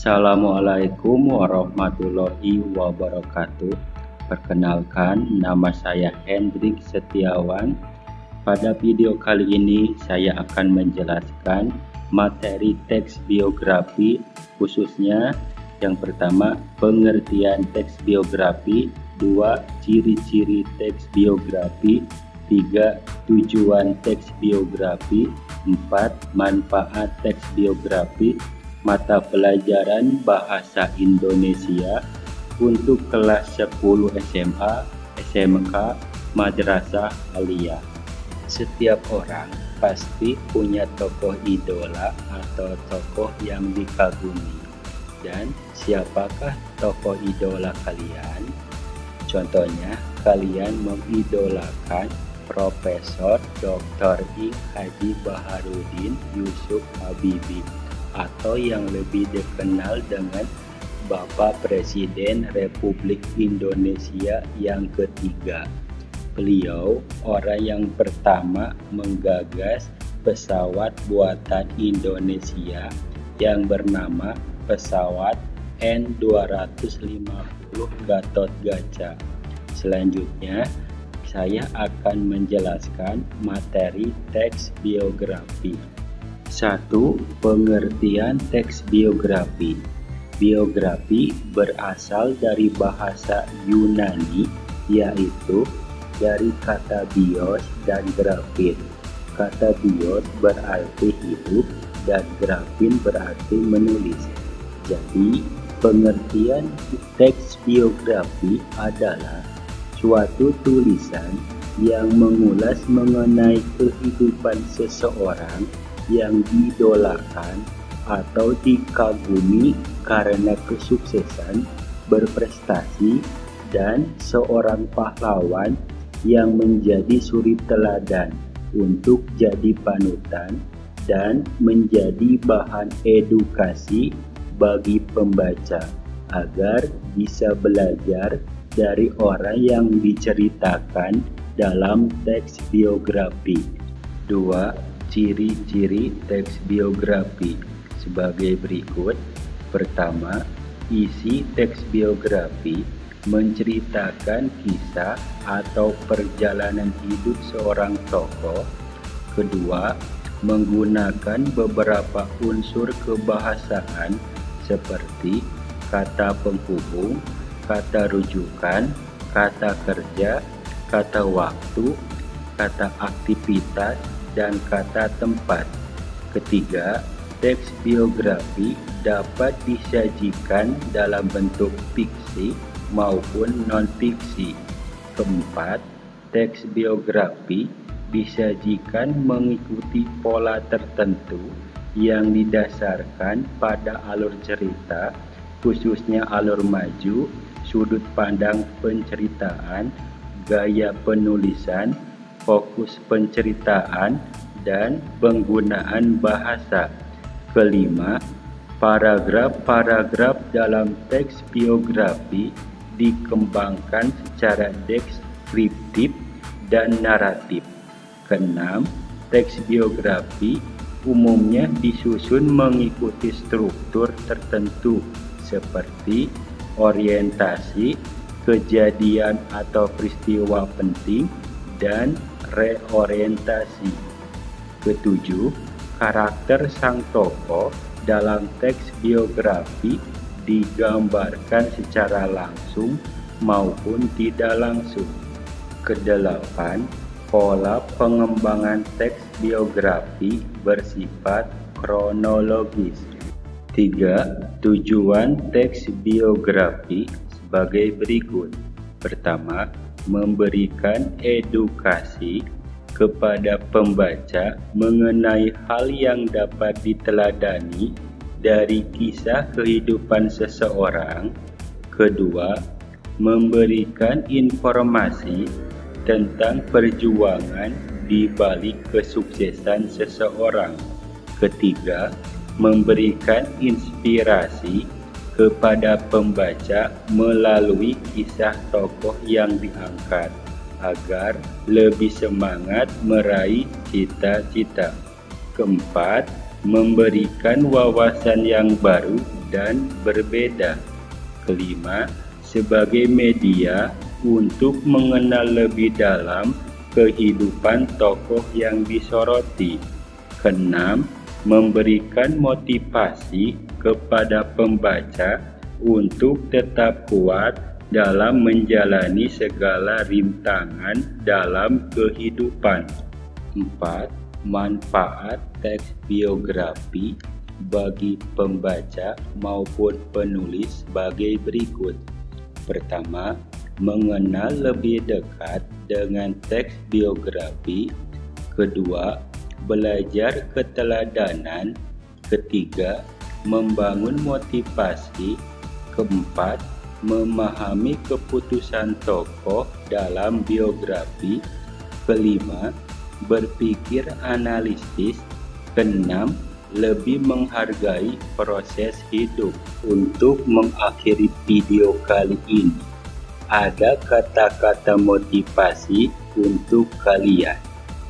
Assalamualaikum warahmatullahi wabarakatuh. Perkenalkan, nama saya Hendrik Setiawan. Pada video kali ini saya akan menjelaskan materi teks biografi, khususnya yang pertama pengertian teks biografi, 2 ciri-ciri teks biografi, 3 tujuan teks biografi, 4 manfaat teks biografi, mata pelajaran Bahasa Indonesia untuk kelas 10 SMA, SMK, Madrasah Aliyah. Setiap orang pasti punya tokoh idola atau tokoh yang dikagumi. Dan siapakah tokoh idola kalian? Contohnya, kalian mengidolakan Profesor Dr. I. Haji Baharudin Yusuf Habibie, atau yang lebih dikenal dengan Bapak Presiden Republik Indonesia yang ketiga. Beliau orang yang pertama menggagas pesawat buatan Indonesia yang bernama pesawat N250 Gatot-Kaca. Selanjutnya, saya akan menjelaskan materi teks biografi. 1. Pengertian teks biografi. Biografi berasal dari bahasa Yunani, yaitu dari kata bios dan grafin. Kata bios berarti hidup dan grafin berarti menulis. Jadi, pengertian teks biografi adalah suatu tulisan yang mengulas mengenai kehidupan seseorang yang diidolakan atau dikagumi karena kesuksesan, berprestasi, dan seorang pahlawan yang menjadi suri teladan untuk jadi panutan dan menjadi bahan edukasi bagi pembaca agar bisa belajar dari orang yang diceritakan dalam teks biografi. 2. Ciri-ciri teks biografi sebagai berikut. Pertama, isi teks biografi menceritakan kisah atau perjalanan hidup seorang tokoh. Kedua, menggunakan beberapa unsur kebahasaan seperti kata penghubung, kata rujukan, kata kerja, kata waktu, kata aktivitas, dan kata tempat. Ketiga, teks biografi dapat disajikan dalam bentuk fiksi maupun non-fiksi. Keempat, teks biografi disajikan mengikuti pola tertentu yang didasarkan pada alur cerita, khususnya alur maju, sudut pandang penceritaan, gaya penulisan, fokus penceritaan, dan penggunaan bahasa. Kelima, paragraf-paragraf dalam teks biografi dikembangkan secara deskriptif dan naratif. Keenam, teks biografi umumnya disusun mengikuti struktur tertentu seperti orientasi, kejadian atau peristiwa penting, dan reorientasi. Ketujuh, karakter sang tokoh dalam teks biografi digambarkan secara langsung maupun tidak langsung. Kedelapan, pola pengembangan teks biografi bersifat kronologis. 3. Tujuan teks biografi sebagai berikut. Pertama, memberikan edukasi kepada pembaca mengenai hal yang dapat diteladani dari kisah kehidupan seseorang. Kedua, memberikan informasi tentang perjuangan di balik kesuksesan seseorang. Ketiga, memberikan inspirasi kepada pembaca melalui kisah tokoh yang diangkat agar lebih semangat meraih cita-cita. Keempat, memberikan wawasan yang baru dan berbeda. Kelima, sebagai media untuk mengenal lebih dalam kehidupan tokoh yang disoroti. Keenam, memberikan motivasi kepada pembaca untuk tetap kuat dalam menjalani segala rintangan dalam kehidupan. 4. Manfaat teks biografi bagi pembaca maupun penulis sebagai berikut. Pertama, mengenal lebih dekat dengan teks biografi. Kedua, belajar keteladanan. Ketiga, membangun motivasi. Keempat, memahami keputusan tokoh dalam biografi. Kelima, berpikir analitis. Keenam, lebih menghargai proses hidup. Untuk mengakhiri video kali ini, ada kata-kata motivasi untuk kalian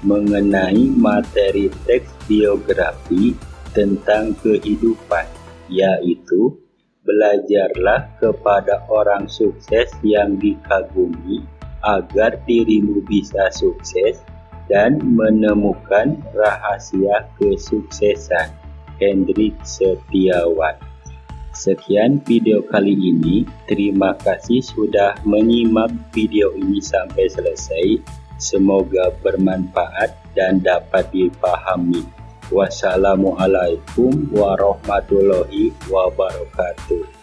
mengenai materi teks biografi tentang kehidupan, yaitu belajarlah kepada orang sukses yang dikagumi agar dirimu bisa sukses dan menemukan rahasia kesuksesan. Hendrik Setiawan. Sekian video kali ini. Terima kasih sudah menyimak video ini sampai selesai. Semoga bermanfaat dan dapat dipahami. Wassalamualaikum warahmatullahi wabarakatuh.